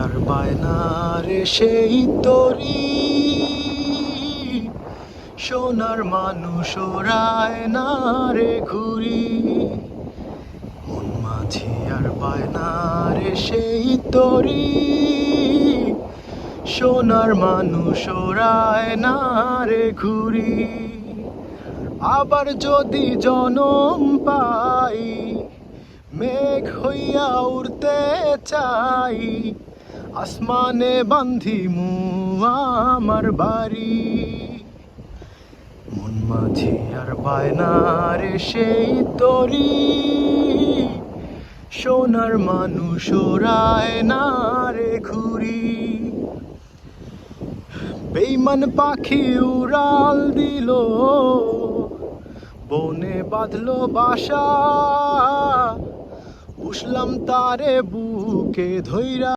আর বায়না রে সেই তরি, সোনার মানুষ ওরায় না রে ঘুরি। মন মাঝি আর বায়না রে সেই তরি, সোনার মানুষ ওরায় না রে ঘুরি। আবার যদি জনম পাই, মেঘ হইয়া উড়তে চাই, আসমানে বান্ধিমু আমার বাড়ি। মন মাঝি আর বায়না রে সেই তরি, সোনার মানুষ ওরায় না রে ঘুরি। বেইমান পাখি উড়াল দিল, বনে বাঁধলো বাসা, উঠলাম তারে বুকে ধইরা।